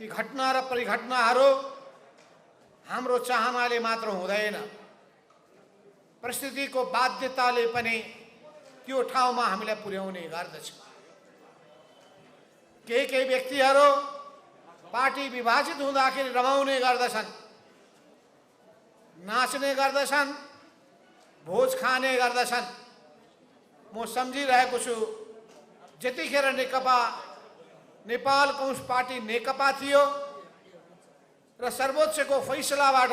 ती घटना र परिघटनाहरू हाम्रो चाहनाले मात्र हुँदैन, परिस्थितिको बाध्यताले पनि त्यो ठाउँमा हामीलाई पुर्याउने गर्दछ। केही व्यक्तिहरू पार्टी विभाजित हुँदाखेरि रमाउने गर्दछन्, नाच्ने गर्दछन्, भोज खाने गर्दछन्। म सम्झिरहेको छु, जतिखेर नेकपा नेपाल कम्युनिस्ट पार्टी नेकपा थियो र सर्वोच्चको फैसलाबाट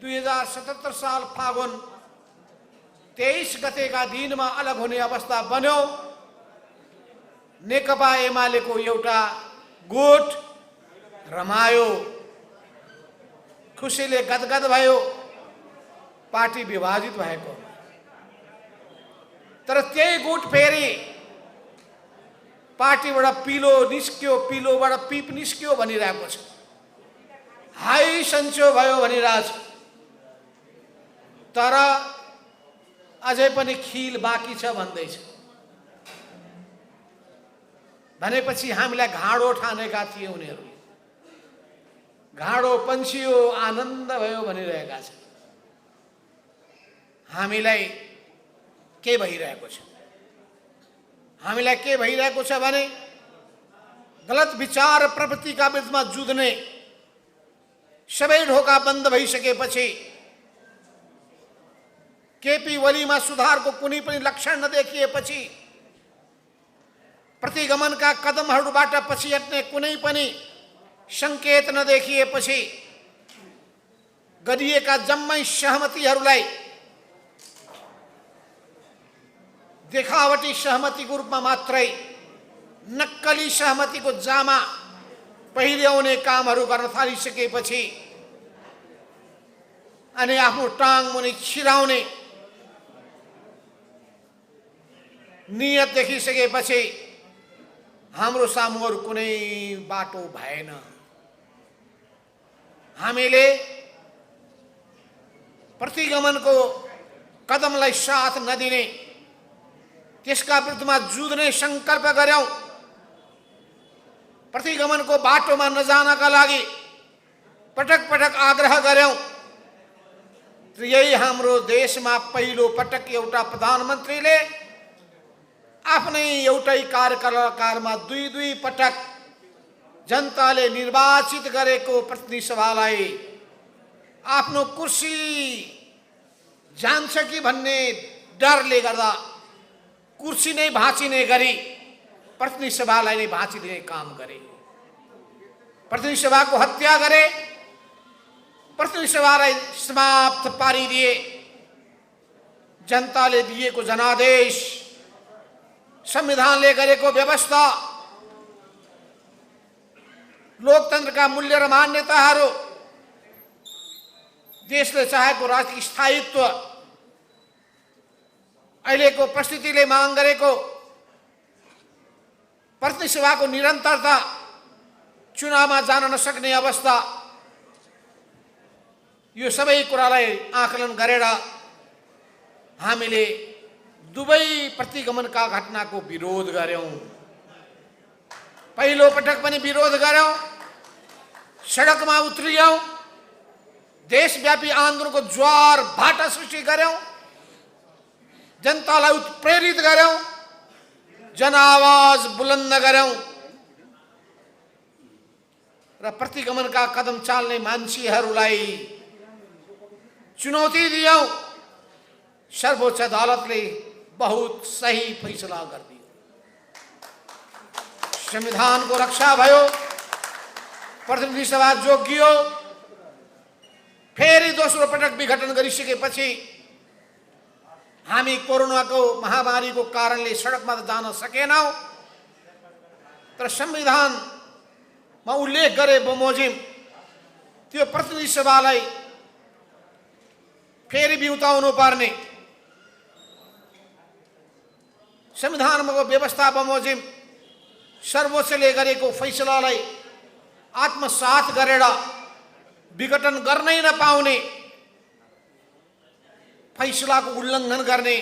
2077 साल फागुन 23 गतेका दिनमा अलग हुने अवस्था बन्यो। नेकपा एमालेको एउटा गुट रमायो, खुसीले गदगद भयो पार्टी विभाजित भएको। तर त्यही गुट फेरि पार्टीबाट पिलो निस्क्यो, पिलोबाट पिप निस्क्यो भनिरहेको छ, हाई सन्चो भयो भनिरहेछ। तर अझै पनि खिल बाँकी छ भन्दैछ। भनेपछि हामीलाई घाँडो ठानेका थिए उनीहरूले, घाँडो पन्छियो, आनन्द भयो भनिरहेका छन्। हामीलाई के भइरहेको छ? हामीलाई के भइरहेको छ भने गलत विचार प्रवृत्तिका विरुद्धमा जुझ्ने सबै ढोका बन्द भइसकेपछि, केपी ओलीमा सुधारको कुनै पनि लक्षण नदेखिएपछि, प्रतिगमनका कदमहरूबाट पछि हट्ने कुनै पनि संकेत नदेखिएपछि, गरिएका जम्मै सहमतिहरूलाई देखावटी सहमतिको रूपमा मात्रै नक्कली सहमतिको जामा पहिर्याउने कामहरू गर्न थालिसकेपछि अनि आफ्नो टाङ मुनि छिराउने नियत देखिसकेपछि हाम्रो सामु अरु कुनै बाटो भएन। हामीले प्रतिगमनको कदमलाई साथ नदिने, त्यसका विरुद्धमा जुझ्ने संकल्प गर्यौं। प्रतिगमनको बाटोमा नजानका लागि पटक पटक आग्रह गर्यौं। यही हाम्रो देशमा पहिलो पटक एउटा प्रधानमन्त्रीले आफ्नै एउटै कार्यकालमा दुई पटक जनताले निर्वाचित गरेको प्रतिनिधि सभालाई आफ्नो कुर्सी जान्छ कि भन्ने डरले गर्दा कुर्सी नै भाँचिने गरी प्रतिनिधि सभालाई नै भाँचिदिने काम गरे। प्रतिनिधि सभाको हत्या गरे, प्रतिनिधि सभालाई समाप्त पारिदिए। जनताले दिएको जनादेश, संविधानले गरेको व्यवस्था, लोकतन्त्रका मूल्य र मान्यताहरू, देशले चाहेको राजनीतिक स्थायित्व, अहिलेको परिस्थितिले माग गरेको प्रतिनिधि सभाको निरन्तरता, चुनावमा जान नसक्ने अवस्था, यो सबै कुरालाई आकलन गरेर हामीले दुवै प्रतिगमनका घटनाको विरोध गर्यौं। पहिलो पटक पनि विरोध गर्यौं, सडकमा उत्रियौं, देशव्यापी आन्दोलनको ज्वार भाटा सृष्टि गर्यौं, जनतालाई उत्प्रेरित गर्यौं, जनआवाज बुलन्द गर्यौं र प्रतिगमनका कदम चाल्ने मान्छेहरूलाई चुनौती दियौं। सर्वोच्च अदालतले बहुत सही फैसला गरिदियो, संविधानको रक्षा भयो, प्रतिनिधि सभा जोगियो। फेरि दोस्रो पटक विघटन गरिसकेपछि हामी कोरोनाको महामारीको कारणले सडकमा त जान सकेनौं, तर संविधानमा उल्लेख गरे बमोजिम त्यो प्रतिनिधि सभालाई फेरि बिउताउनु पर्ने, संविधानको व्यवस्था बमोजिम सर्वोच्चले गरेको फैसलालाई आत्मसात गरेर विघटन गर्नै नपाउने, फैसलाको उल्लङ्घन गर्ने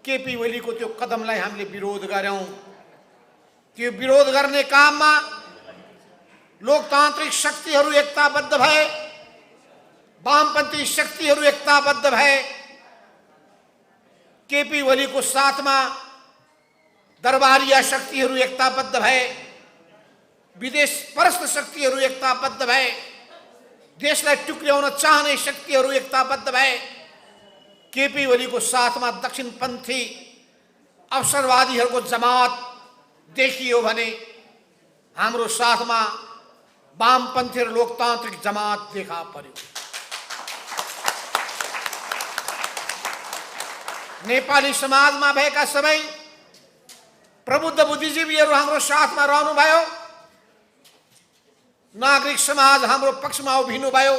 केपी ओलीको त्यो कदमलाई हामीले विरोध गर्यौं। त्यो विरोध गर्ने काममा लोकतान्त्रिक शक्तिहरू एकताबद्ध भए, वामपन्थी शक्तिहरू एकताबद्ध भए, केपी ओलीको साथमा दरबारिया शक्तिहरू एकताबद्ध भए, विदेश परस्त शक्तिहरू एकताबद्ध भए, देशलाई टुक्र्याउन चाहने शक्तिहरू एकताबद्ध भए, केपी ओलीको साथमा दक्षिणपन्थी अवसरवादीहरूको जमात देखियो भने हाम्रो साथमा वामपन्थी र लोकतान्त्रिक जमात देखा पर्यो। नेपाली समाजमा भएका सबै प्रबुद्ध बुद्धिजीवीहरू हाम्रो साथमा रहनुभयो, नागरिक समाज हाम्रो पक्षमा उभिनुभयो,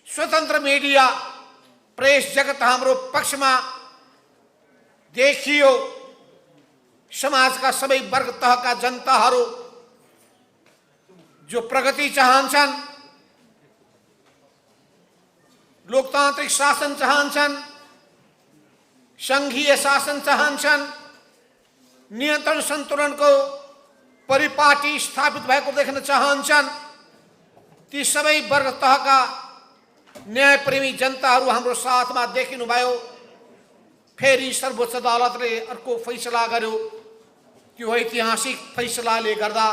स्वतन्त्र मिडिया प्रेस जगत हाम्रो पक्षमा देखियो, समाजका सबै वर्ग तहका जनताहरू जो प्रगति चाहन्छन्, लोकतान्त्रिक शासन चाहन्छन्, संघीय शासन चाहन्छन्, नियन्त्रण सन्तुलनको परिपाटी स्थापित भएको देख्न चाहन्छन्, ती सबै वर्ग तहका न्यायप्रेमी जनताहरू हाम्रो साथमा देखिनुभयो। फेरि सर्वोच्च अदालतले अर्को फैसला गर्यो। त्यो ऐतिहासिक फैसलाले गर्दा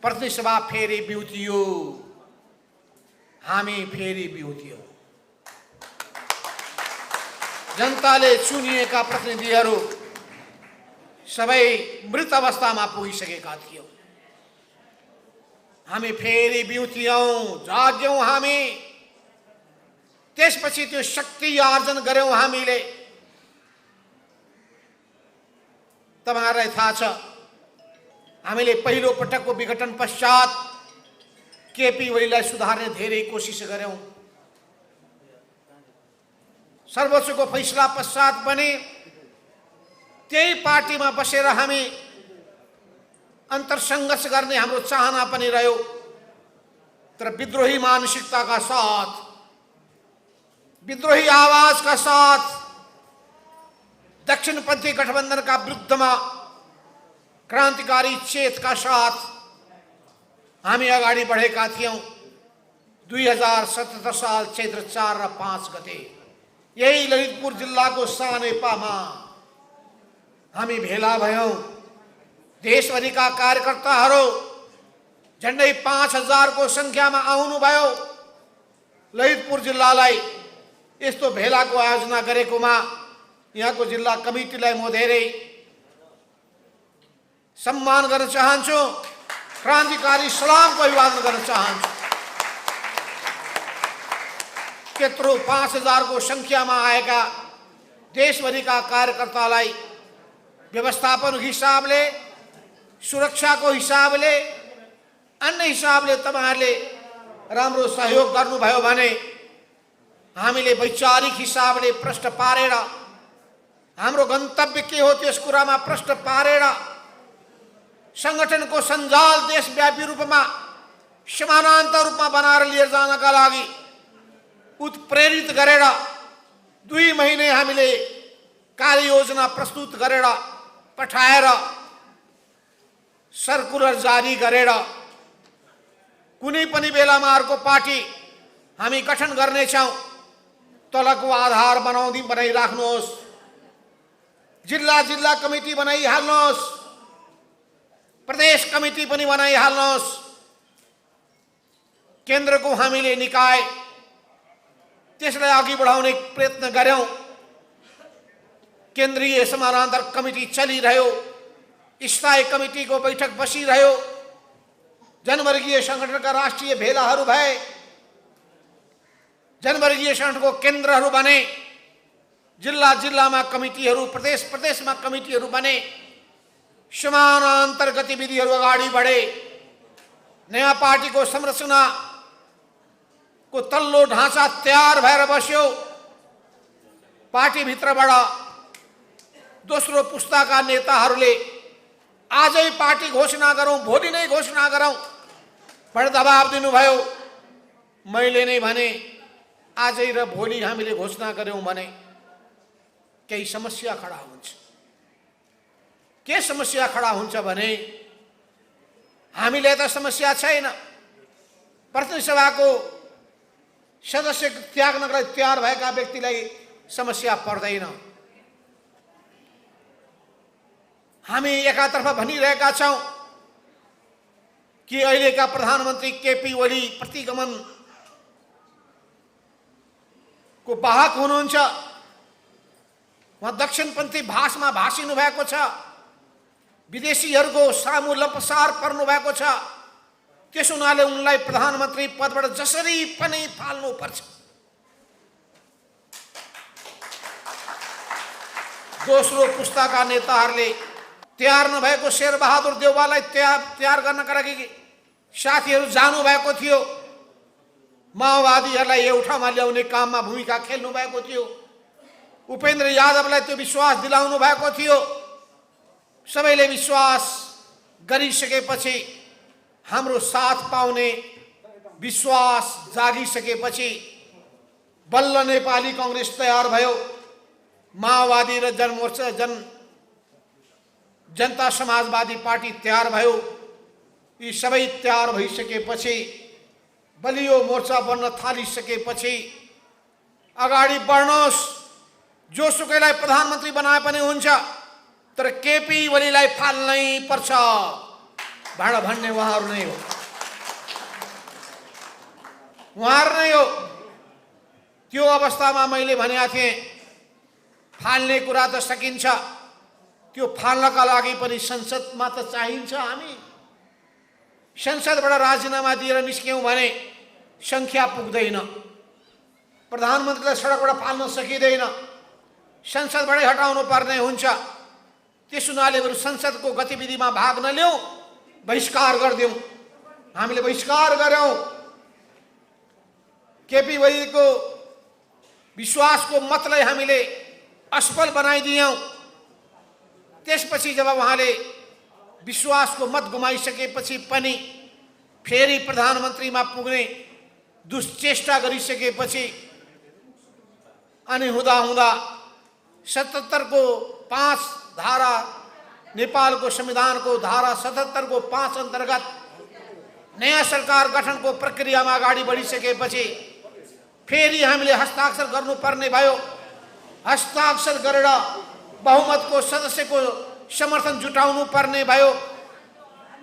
प्रतिनिधि सभा फेरि बिउतियो, हामी फेरि बिउतियो। जनताले चुनिएका प्रतिनिधिहरू सबै मृत अवस्थामा पुगिसकेका थियौँ। हामी फेरि बिउतियौँ, जाग्यौँ हामी। त्यसपछि त्यो शक्ति आर्जन गर्यौँ हामीले। तपाईहरुलाई थाहा छ, हामीले पहिलो पटकको विघटन पश्चात केपी ओलीलाई सुधार्ने धेरै कोसिस गर्यौं। सर्वोच्चको फैसला पश्चात पनि त्यही पार्टीमा बसेर हामी अन्तर्संघर्ष गर्ने हाम्रो चाहना पनि रह्यो। तर विद्रोही मानसिकताका साथ, विद्रोही आवाजका साथ, दक्षिणपन्थी गठबन्धनका विरुद्धमा क्रान्तिकारी चेतका साथ हामी अगाडि बढेका थियौं। 2077 साल चैत्र 4 र 5 गते यही ललितपुर जिल्लाको सानेपामा हामी भेला भयौं। देशभरिका कार्यकर्ताहरू झन्डै 5000 को संख्यामा आउनुभयो। ललितपुर जिल्लालाई यस्तो भेलाको आयोजना गरेकोमा यहाँको जिल्ला कमिटीलाई म धेरै सम्मान गर्न चाहन्छु, क्रान्तिकारी सलामको अभिवादन गर्न चाहन्छु। त्यत्रो 5000 को संख्यामा आएका देशभरिका कार्यकर्तालाई व्यवस्थापन हिसाबले, सुरक्षाको हिसाबले, अन्य हिसाबले तपाईहरुले राम्रो सहयोग गर्नुभयो भने हामीले वैचारिक हिसाबले प्रश्न पारेर हाम्रो गन्तव्य के हो त्यस कुरामा प्रश्न पारेर संगठनको सञ्जाल देशव्यापी रूपमा समानान्तर रूपमा बनाएर लिएर जानका लागि उत्प्रेरित गरेर 2 महिने हामीले कार्ययोजना प्रस्तुत गरेर पठाएर सर्कुलर जारी गरेर कुनै पनि बेलामा अर्को पार्टी हामी गठन गर्नेछौं, तलको आधार बनाइराख्नुहोस्, जिल्ला जिल्ला कमिटी बनाइहाल्नुहोस्, प्रदेश कमिटी पनि बनाइहाल्नुहोस्। केन्द्रको हामीले निकाय त्यसलाई अघि बढाउने प्रयत्न गर्यौं। केन्द्रीय समानान्तर कमिटी चलिरह्यो, स्थायी कमिटीको बैठक बसिरह्यो, जनवर्गीय संगठनका राष्ट्रिय भेलाहरू भए, जनवर्गीय संगठनको केन्द्रहरू बने, जिल्ला जिल्लामा कमिटीहरू, प्रदेश प्रदेशमा कमिटीहरू बने, समानान्तर गतिविधिहरू अगाडि बढे। नयाँ पार्टीको संरचना को तल्लो ढाँचा तयार भएर बस्यो। पार्टी भित्रबाट दोस्रो पुस्ताका नेताहरूले आजै पार्टी घोषणा गरौं, भोलि नै घोषणा गरौं बडा दबाब दिनुभयो। मैले नै भने आजै र भोलि हामीले घोषणा गर्यौं भने केही समस्या खडा हुन्छ। के समस्या खडा हुन्छ भने हामीले त समस्या छैन, प्रतिनिधि सभाको सदस्य त्याग्नका लागि तयार भएका व्यक्तिलाई समस्या पर्दैन। हामी एकातर्फ भनिरहेका छौं कि अहिलेका प्रधानमन्त्री केपी ओली प्रतिगमन को वाहक हुनुहुन्छ। उहाँ दक्षिणपन्थी भाषामा भाषिनु भएको छ, विदेशीहरूको सामु लपसार पर्नु भएको छ। त्यस हुनाले उनलाई प्रधानमन्त्री पदबाट जसरी पनि फाल्नुपर्छ। दोस्रो पुस्ताका नेताहरूले तयार नभएको शेरबहादुर देउवालाई तयार गर्नका लागि साथीहरू जानुभएको थियो। माओवादीहरूलाई एउटामा ल्याउने काममा भूमिका खेल्नु भएको थियो। उपेन्द्र यादवलाई त्यो विश्वास दिलाउनु भएको थियो। सबैले विश्वास गरिसकेपछि, हाम्रो साथ पाउने विश्वास जागिसकेपछि बल्ल नेपाली कांग्रेस तयार भयो। माओवादी र जनता समाजवादी पार्टी तयार भयो। यी सबै तयार भइसकेपछि, बलियो मोर्चा बन्न थालिसकेपछि अगाडि बढ्नुहोस्। जोसुकैलाई प्रधानमन्त्री बनाए पनि हुन्छ, तर केपी ओलीलाई फाल्नै पर्छ। भाडा भन्ने उहाँहरू नै हो, उहाँहरू नै हो। त्यो अवस्थामा मैले भनेको थिएँ, फाल्ने कुरा त सकिन्छ, त्यो फाल्नका लागि पनि संसदमा त चाहिन्छ। हामी संसदबाट राजीनामा दिएर निस्क्यौं भने संख्या पुग्दैन। प्रधानमन्त्रीलाई सडकबाट फाल्न सकिँदैन, संसदबाटै हटाउनु पर्ने हुन्छ। त्यस हुनाले बरु संसदको गतिविधिमा भाग नलिउँ, बहिष्कार गरिदिउँ। हामीले बहिष्कार गर्यौं। केपी ओलीको विश्वासको मतलाई हामीले असफल बनाइदियौं। त्यसपछि जब उहाँले विश्वासको मत गुमाइसकेपछि पनि फेरि प्रधानमन्त्रीमा पुग्ने दुश्चेष्टा गरिसकेपछि अनि हुँदा हुँदा 77 को 5 धारा, नेपालको संविधानको धारा 77 को 5 अन्तर्गत नयाँ सरकार गठनको प्रक्रियामा अगाडि बढिसकेपछि फेरि हामीले हस्ताक्षर गर्नुपर्ने भयो। हस्ताक्षर गरेर बहुमतको सदस्यको समर्थन जुटाउनु पर्ने भयो।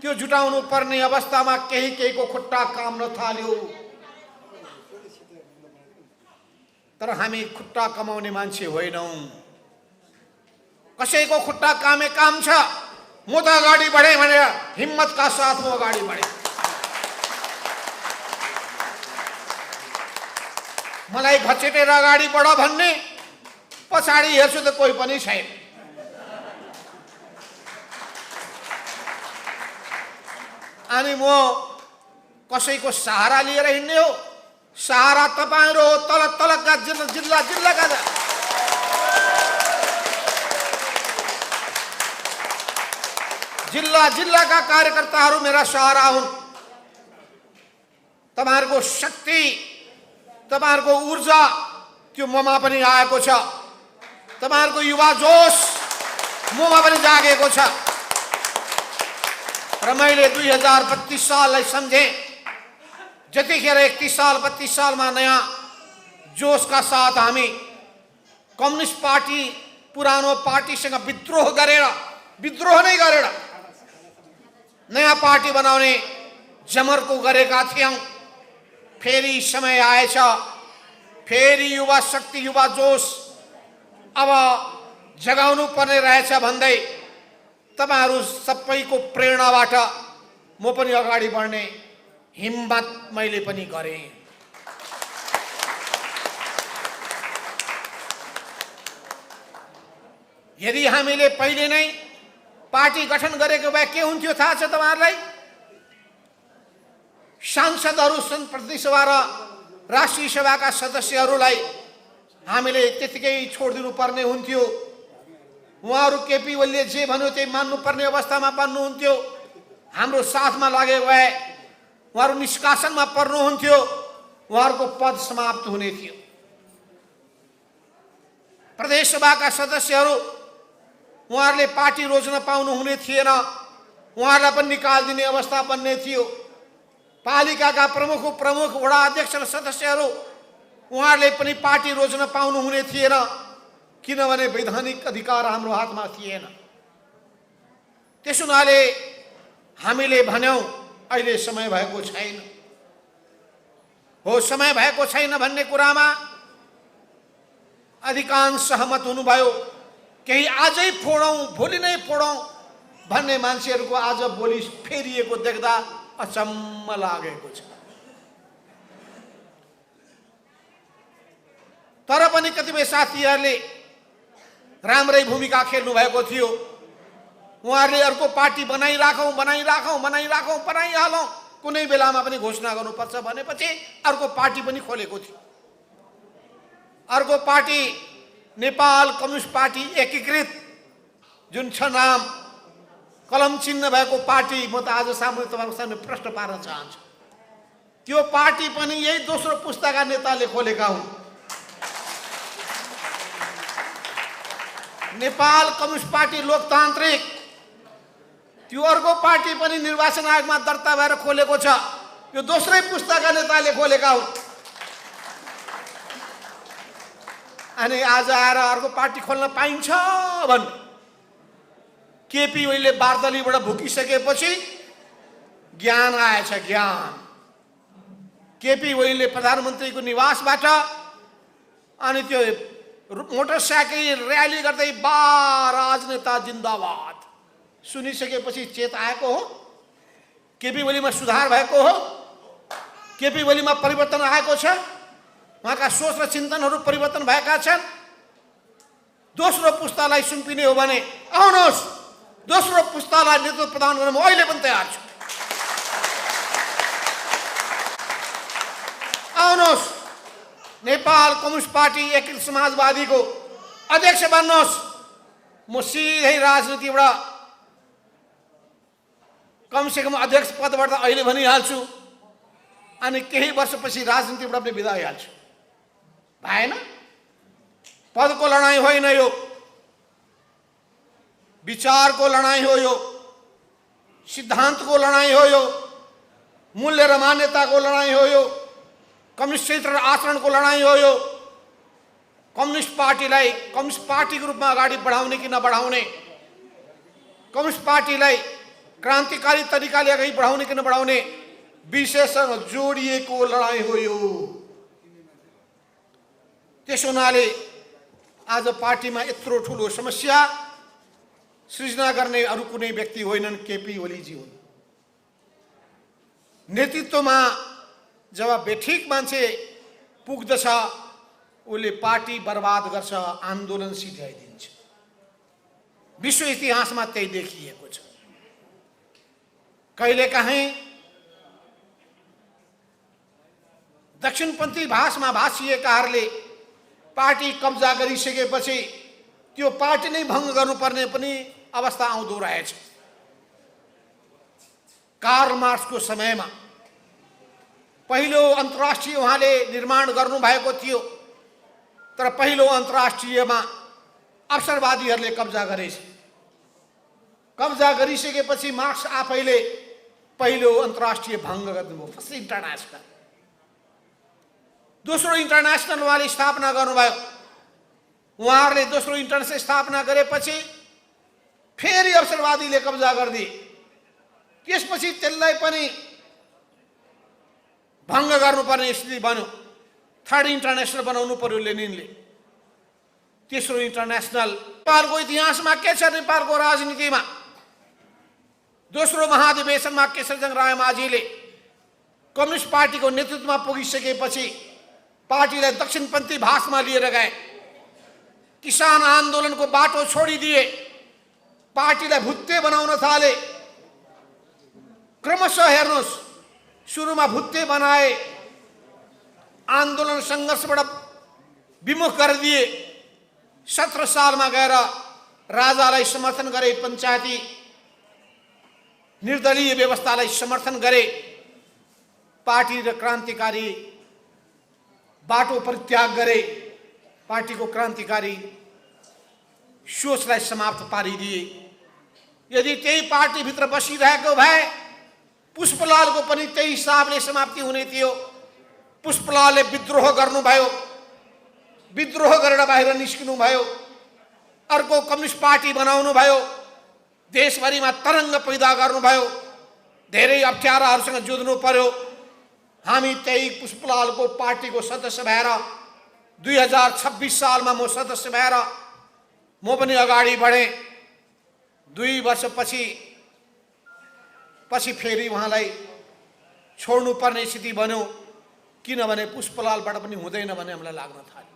त्यो जुटाउनु पर्ने अवस्थामा केहीको खुट्टा काम नथाल्यो। तर हामी खुट्टा कमाउने मान्छे होइनौं। कसैको खुट्टा कामे काम छ, म त अगाडि बढे भनेर हिम्मतका साथ म अगाडि बढे। मलाई घचेटेर अगाडि बढ भन्ने, पछाडि हेर्छु त कोही पनि छैन। अनि म कसैको सहारा लिएर हिँड्ने हो? सहारा तपाईहरु हो, तलका जिल्लाका जिल्लाका कार्यकर्ताहरू मेरा सहारा हुन्। तपाईहरुको शक्ति, तपाईहरुको ऊर्जा त्यो ममा पनि आएको छ। तपाईहरुको युवा जोश ममा पनि जागेको छ। र मैले 2032 साललाई सम्झे। जतिखेर 31 साल 32 सालमा नयाँ जोशका साथ हामी कम्युनिस्ट पार्टी पुरानो पार्टीसँग विद्रोह नै गरेर नयाँ पार्टी बनाउने जमर्को गरेका थियौं। फेरि समय आएछ, फेरि युवा शक्ति, युवा जोश अब जगाउनु पर्ने रहेछ भन्दै तपाईहरु सबैको प्रेरणाबाट म पनि अगाडि बढ्ने हिम्मत मैले पनि गरेँ। यदि हामीले पहिले नै पार्टी गठन गरेको भए के हुन्थ्यो थाहा छ तपाईहरुलाई? सांसदहरू, प्रतिनिधि सभा र राष्ट्रिय सभाका सदस्यहरूलाई हामीले त्यतिकै छोडिदिनु पर्ने हुन्थ्यो। उहाँहरू केपी ओलीले जे भन्यो त्यही मान्नुपर्ने अवस्थामा बन्नुहुन्थ्यो। हाम्रो साथमा लागेको भए उहाँहरू निष्कासनमा पर्नुहुन्थ्यो, उहाँहरूको पद समाप्त हुने थियो। प्रदेश सभाका सदस्यहरू उहाँहरूले पार्टी रोज्न पाउनु हुने थिएन। उहाँलाई पनि निकालिदिने अवस्था बन्ने थियो। पालिकाका प्रमुख वडा अध्यक्ष र सदस्यहरू उहाँहरूले पनि पार्टी रोज्न पाउनुहुने थिएन, किनभने वैधानिक अधिकार हाम्रो हातमा थिएन। त्यस हुनाले हामीले भन्यौं अहिले समय भएको छैन। हो, समय भएको छैन भन्ने कुरामा अधिकांश सहमत हुनुभयो। केही आजै फोडौं भोलि नै फोडौं भन्ने मान्छेहरूको आज भोलि फेरिएको देख्दा अचम्म लागेको छ। तर पनि कतिपय साथीहरूले राम्रै भूमिका खेल्नु भएको थियो। उहाँहरूले अर्को पार्टी बनाइराखौं बनाइहालौं, कुनै बेलामा पनि घोषणा गर्नुपर्छ भनेपछि अर्को पार्टी पनि खोलेको थियो। अर्को पार्टी नेपाल कम्युनिस्ट पार्टी एकीकृत, जुन छ नाम, कलम चिन्ह भएको पार्टी, म त आज तपाईँको सामने प्रश्न पार्न चाहन्छु। त्यो पार्टी पनि यही दोस्रो पुस्ताका नेताले खोलेका हुन्। नेपाल कम्युनिस्ट पार्टी लोकतान्त्रिक, त्यो अर्को पार्टी पनि निर्वाचन आयोगमा दर्ता भएर खोलेको छ। यो दोस्रै पुस्ताका नेताले खोलेका हुन्। अनि आज आएर अर्को पार्टी खोल्न पाइन्छ भन्ने केपी ओलीले बार्दलीबाट भुकिसकेपछि ज्ञान आएछ। ज्ञान केपी ओलीले प्रधानमन्त्रीको निवासबाट अनि त्यो मोटरसाइकल र्याली गर्दै बा राजनेता जिन्दाबाद सुनिसकेपछि चेत आएको हो। केपी ओलीमा सुधार भएको हो। केपी ओलीमा परिवर्तन आएको छ। उहाँका सोच र चिन्तनहरू परिवर्तन भएका छन्। दोस्रो पुस्तालाई सुम्पिने हो भने आउनुहोस्, दोस्रो पुस्तालाई नेतृत्व प्रदान गर्न म अहिले पनि तयार छु। आउनुहोस्, नेपाल कम्युनिस्ट पार्टी एकीकृत समाजवादीको अध्यक्ष बन्नुहोस्। म सिधै राजनीतिबाट कमसेकम अध्यक्ष पदबाट अहिले भनिहाल्छु, अनि केही वर्षपछि राजनीतिबाट पनि बिदा भइहाल्छु। भएन, पदको लडाईँ होइन, यो विचारको लडाईँ हो, यो सिद्धान्तको लडाईँ हो, यो मूल्य र मान्यताको लडाईँ हो, यो कम्युनिस्ट चरित्र र आचरणको लडाईँ हो। यो कम्युनिस्ट पार्टीलाई कम्युनिस्ट पार्टीको रूपमा अगाडि बढाउने कि नबढाउने, कम्युनिस्ट पार्टीलाई क्रान्तिकारी तरिकाले अगाडि बढाउने कि नबढाउने विषयसँग जोडिएको लडाईँ हो यो। त्यस हुनाले आज पार्टीमा यत्रो ठुलो समस्या सृजना गर्ने अरू कुनै व्यक्ति होइनन्, केपी ओलीजी हुन्। नेतृत्वमा जब बेठिक मान्छे पुग्दछ उसले पार्टी बर्बाद गर्छ, आन्दोलन सिध्याइदिन्छ। विश्व इतिहासमा त्यही देखिएको छ। कहिलेकाहीँ दक्षिणपन्थी भाषमा भाषिएकाहरूले पार्टी कब्जा गरिसकेपछि त्यो पार्टी नै भङ्ग गर्नुपर्ने पनि अवस्था आउँदो रहेछ। कार्ल मार्क्सको समयमा पहिलो अन्तर्राष्ट्रिय उहाँले निर्माण गर्नुभएको थियो, तर पहिलो अन्तर्राष्ट्रियमा अवसरवादीहरूले कब्जा गरेछ। कब्जा गरिसकेपछि मार्क्स आफैले पहिलो अन्तर्राष्ट्रिय भङ्ग गर्नुभयो, फर्स्ट इन्टरनेसनल। दोस्रो इन्टरनेसनल उहाँले स्थापना गर्नुभयो। उहाँहरूले दोस्रो इन्टरनेसनल स्थापना गरेपछि फेरि अवसरवादीले कब्जा गरिदिए। त्यसपछि त्यसलाई पनि भङ्ग गर्नुपर्ने स्थिति बन्यो। थर्ड इन्टरनेसनल बनाउनु पर्यो लेनिनले। तेस्रो इन्टरनेसनल नेपालको इतिहासमा के छ? नेपालको राजनीतिमा दोस्रो महाधिवेशनमा केशरजंग रायमाझीले कम्युनिस्ट पार्टीको नेतृत्वमा पुगिसकेपछि पार्टीलाई दक्षिणपन्थी भाषमा लिएर गए। किसान आन्दोलनको बाटो छोडिदिए, पार्टीलाई भुत्ते बनाउन थाले। क्रमशः हेर्नुहोस्, सुरुमा भुत्ते बनाए, आन्दोलन सङ्घर्षबाट विमुख गरिदिए। 17 सालमा गएर राजालाई समर्थन गरे, पञ्चायती निर्दलीय व्यवस्थालाई समर्थन गरे। पार्टी र क्रान्तिकारी बाटो परित्याग गरे। पार्टीको क्रान्तिकारी सोचलाई समाप्त पारिदिए। यदि त्यही पार्टीभित्र बसिरहेको भए पुष्पलालको पनि त्यही हिसाबले समाप्ति हुने थियो। पुष्पलालले विद्रोह गर्नुभयो, विद्रोह गरेर बाहिर निस्किनुभयो, अर्को कम्युनिस्ट पार्टी बनाउनु भयो, देशभरिमा तरङ्ग पैदा गर्नुभयो, धेरै अप्ठ्याराहरूसँग जुझ्नु पर्यो। हामी त्यही पुष्पलालको पार्टीको सदस्य भएर 2026 सालमा म सदस्य भएर म पनि अगाडि बढेँ। 2 वर्षपछि फेरि उहाँलाई छोड्नु पर्ने स्थिति बन्यो, किनभने पुष्पलालबाट पनि हुँदैन भन्ने हामीलाई लाग्न थाल्यो।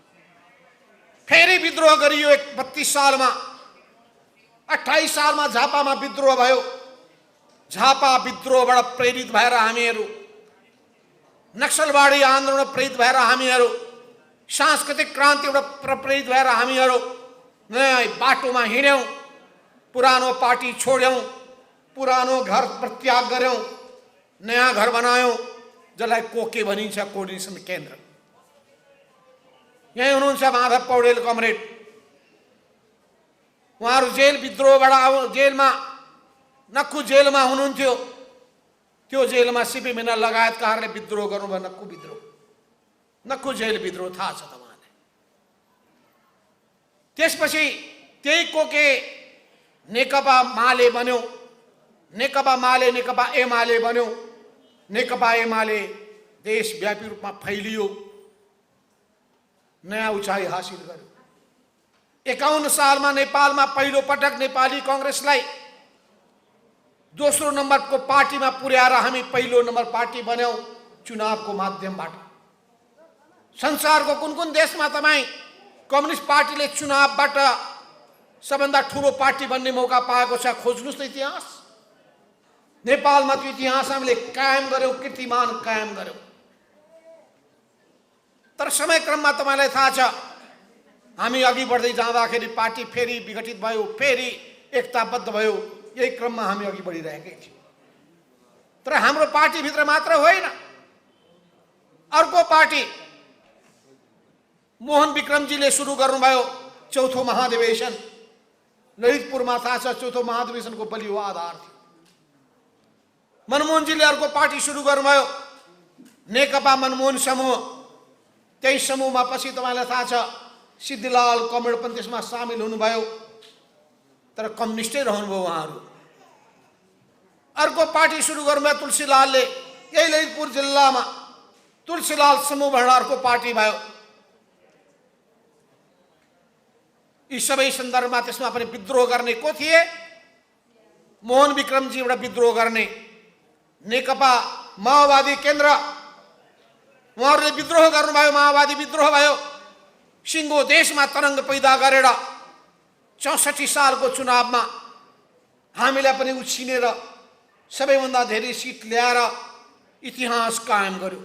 फेरि विद्रोह गरियो 32 सालमा। 28 सालमा झापामा विद्रोह भयो। झापा विद्रोहबाट प्रेरित भएर हामीहरू, नक्सलवादी आन्दोलन प्रेरित भएर हामीहरू, सांस्कृतिक क्रान्तिबाट प्रेरित भएर हामीहरू नयाँ बाटोमा हिँड्यौँ, पुरानो पार्टी छोड्यौँ, पुरानो घर प्रत्याग गर्यौँ, नयाँ घर बनायौँ जसलाई कोके भनिन्छ, कोर्डिनेसन केन्द्र। यहीँ हुनुहुन्छ माधव पौडेल कमरेड। उहाँहरू जेल विद्रोहबाट जेलमा नक्खु जेलमा हुनुहुन्थ्यो। त्यो जेलमा सिपी मीना लगायतकाहरूले विद्रोह गर्नुभयो। नक्खु विद्रोह, नक्खु जेल विद्रोह थाहा छ तपाईँलाई। त्यसपछि त्यही कोके नेकपा माले बन्यो, नेकपा माले नेकपा एमाले बन्यो। नेकपा एमाले देशव्यापी रूपमा फैलियो, नयाँ उचाइ हासिल गर्यो। 51 सालमा नेपालमा पहिलो पटक नेपाली कांग्रेसलाई दोस्रो नम्बरको पार्टीमा पुर्याएर हामी पहिलो नम्बर पार्टी बन्यौं चुनावको माध्यमबाट। संसारको कुन कुन देशमा तपाईँ कम्युनिस्ट पार्टीले चुनावबाट सबभन्दा ठुलो पार्टी बन्ने मौका पाएको छ? खोज्नुस् त इतिहास। नेपालमा त्यो इतिहास हामीले कायम गर्यौं, कीर्तिमान कायम गर्यौं। तर समयक्रममा तपाईलाई थाहा छ, हामी अघि बढ्दै जाँदाखेरि पार्टी फेरि विघटित भयो, फेरि एकताबद्ध भयो। यही क्रममा हामी अघि बढिरहेकै छौँ। तर हाम्रो पार्टीभित्र मात्र होइन, अर्को पार्टी मोहन विक्रमजीले सुरु गर्नुभयो चौथो महाधिवेशन। ललितपुरमा थाहा छ चौथो महाधिवेशनको बलियो आधार थियो। मनमोहनजीले अर्को पार्टी सुरु गर्नुभयो, नेकपा मनमोहन समूह। त्यही समूहमा पछि तपाईँलाई थाहा छ सिद्धिलाल कमरेड पनि त्यसमा सामेल हुनुभयो, तर कम्युनिस्टै रहनुभयो उहाँहरू। अर्को पार्टी सुरु गर्नुभयो तुलसीलालले। यही ललितपुर जिल्लामा तुलसीलाल समूह भनेर अर्को पार्टी भयो। यी सबै सन्दर्भमा त्यसमा पनि विद्रोह गर्ने को थिए? मोहन विक्रमजीबाट विद्रोह गर्ने नेकपा माओवादी केन्द्र, उहाँहरूले विद्रोह गर्नुभयो, माओवादी विद्रोह भयो। सिङ्गो देशमा तरङ्ग पैदा गरेर 64 सालको चुनावमा हामीलाई पनि उछिनेर सबैभन्दा धेरै सिट ल्याएर इतिहास कायम गर्यो।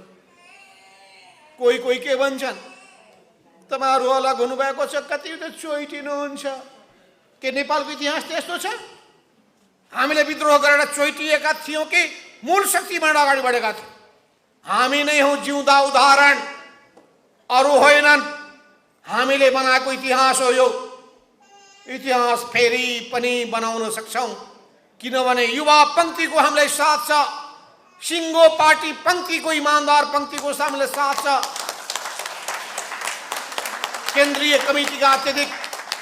कोही कोही के भन्छन्, तपाईहरु अलग हुनुभएको छ, कति त चोइटिनुहुन्छ। के नेपालको इतिहास त्यस्तो छ? हामीले विद्रोह गरेर चोइटिएका थियौं कि मूल शक्तिबाट अगाडि बढेका थियौं? हामी नै हौं जिउँदा उदाहरण, अरू होइनन्। हामीले बनाएको इतिहास हो यो। इतिहास फेरि पनि बनाउन सक्छौं, किनभने युवा पंक्तिको हामीलाई साथ छ, सिङ्गो पार्टी पंक्तिको, इमानदार पंक्तिको हामीलाई साथ छ। केन्द्रीय कमिटीका अत्यधिक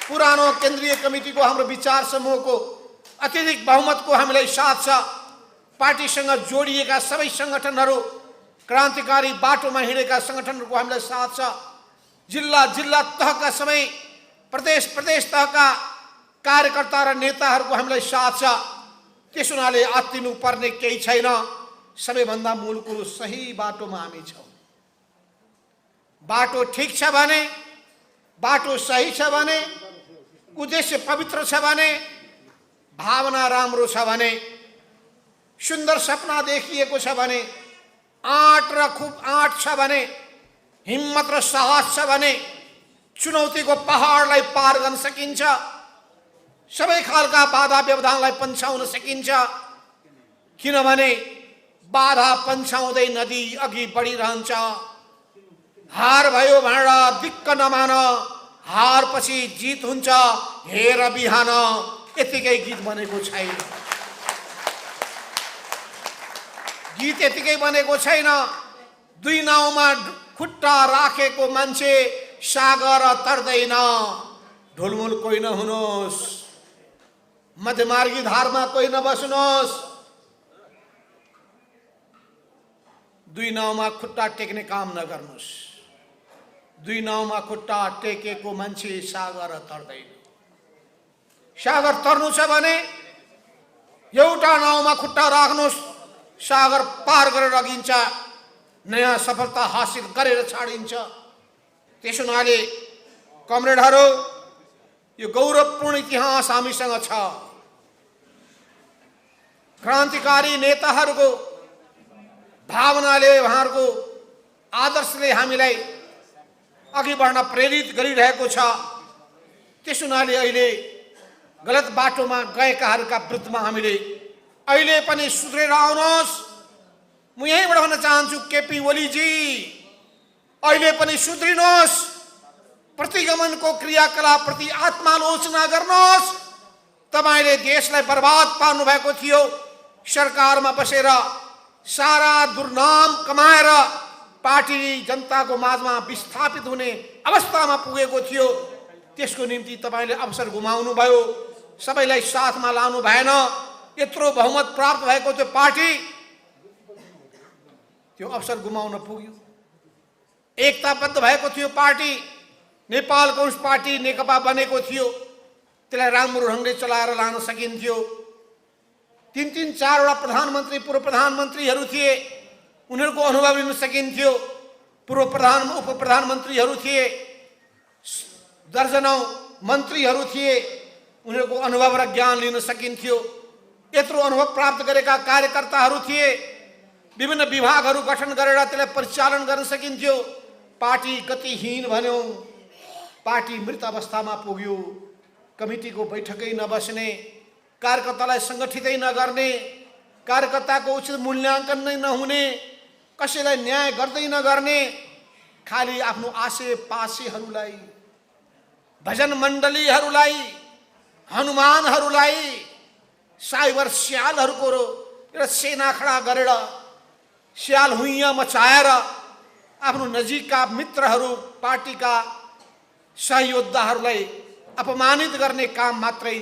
पुरानो केन्द्रीय कमिटीको हाम्रो विचार समूहको अत्यधिक बहुमतको हामीलाई साथ छ। पार्टीसँग जोडिएका सबै संगठनहरू, क्रान्तिकारी बाटोमा हिँडेका संगठनहरूको हामीलाई साथ छ। जिल्ला जिल्ला तहका सबै प्रदेश तहका कार्यकर्ता र नेताहरूको हामीलाई साथ छ। त्यस हुनाले आत्तिनु पर्ने केही छैन। सबैभन्दा मूल कुरो सही बाटोमा हामी छौं। बाटो ठीक छ भने, बाटो सही छ भने, उद्देश्य पवित्र छ भने, भावना राम्रो छ भने, सुन्दर सपना देखिएको छ भने, आँट र खूब आँट छ भने, हिम्मत र साहस छ भने चुनौतीको पहाडलाई पार गर्न सकिन्छ। सबै खालका बाधा व्यवधानलाई पन्छाउन सकिन्छ, किनभने बाधा पन्छाउँदै नदी अघि बढिरहन्छ। हार भयो भनेर दिक्क नमान, हार पछि जित हुन्छ, हेर बिहान यतिकै गीत बनेको छैन। गीत यतिकै बनेको छैन। दुई नाउँमा खुट्टा राखेको मान्छे सागर तर्दैन। ढुलमुल कोही नहुनुहोस्, मध्यमार्गी धारमा कोही नबस्नुहोस्। दुई नाउँमा खुट्टा टेक्ने काम नगर्नुहोस्। दुई नाउँमा खुट्टा टेकेको मान्छे सागर तर्दैन। सागर तर्नु छ भने एउटा नाउँमा खुट्टा राख्नुहोस्, सागर पार गरेर अगिन्छ, नयाँ सफलता हासिल गरेर छाडिन्छ। त्यसो हुनाले कमरेडहरू, यो गौरवपूर्ण इतिहास हामीसँग छ। क्रान्तिकारी नेताहरूको भावनाले, उहाँहरूको आदर्शले हामीलाई अघि बढ्न प्रेरित गरिरहेको छ। त्यसो हुनाले अहिले गलत बाटोमा गएकाहरूका विरुद्धमा हामीले अहिले पनि सुध्रेर आउनुहोस्। म यहीँबाट भन्न चाहन्छु, केपी ओलीजी अहिले पनि सुध्रिनुहोस्। प्रतिगमनको क्रियाकलापप्रति आत्मालोचना गर्नुहोस्। तपाईले देशलाई बर्बाद पार्नु भएको थियो। सरकारमा बसेर सारा दुर्नाम कमाएर पार्टी जनताको माझमा विस्थापित हुने अवस्थामा पुगेको थियो। त्यसको निम्ति तपाईले अवसर गुमाउनु भयो, सबैलाई साथमा लानु भएन। यत्रो बहुमत प्राप्त भएको त्यो पार्टी त्यो अवसर गुमाउन पुग्यो। एकताबद्ध भएको थियो पार्टी, नेपाल कम्युनिस्ट पार्टी नेकपा बनेको थियो। त्यसलाई राम्रो ढङ्गले चलाएर लान सकिन्थ्यो। तीन तीन चारवटा प्रधानमन्त्री, पूर्व प्रधानमन्त्रीहरू थिए, उनीहरूको अनुभव लिन सकिन्थ्यो। पूर्व प्रधान उप प्रधानमन्त्रीहरू थिए, दर्जनौं मन्त्रीहरू थिए, उनीहरूको अनुभव र ज्ञान लिन सकिन्थ्यो। यत्रो अनुभव प्राप्त गरेका कार्यकर्ताहरू थिए, विभिन्न विभागहरू गठन गरेर त्यसलाई परिचालन गर्न सकिन्थ्यो। पार्टी गतिहीन भन्यो, पार्टी मृत अवस्थामा पुग्यो। कमिटीको बैठकै नबस्ने, कार्यकर्तालाई सङ्गठितै नगर्ने, कार्यकर्ताको उचित मूल्याङ्कन नै नहुने, कसैलाई न्याय गर्दै नगर्ने, खालि आफ्नो आशे पासेहरूलाई, भजन मण्डलीहरूलाई, हनुमानहरूलाई, साइबर स्यालहरूको एउटा सेना खडा गरेर स्याल हुइयाँ मचाएर आफ्नो नजिकका मित्रहरू, पार्टीका सहयोद्धाहरूलाई अपमानित गर्ने काम मात्रै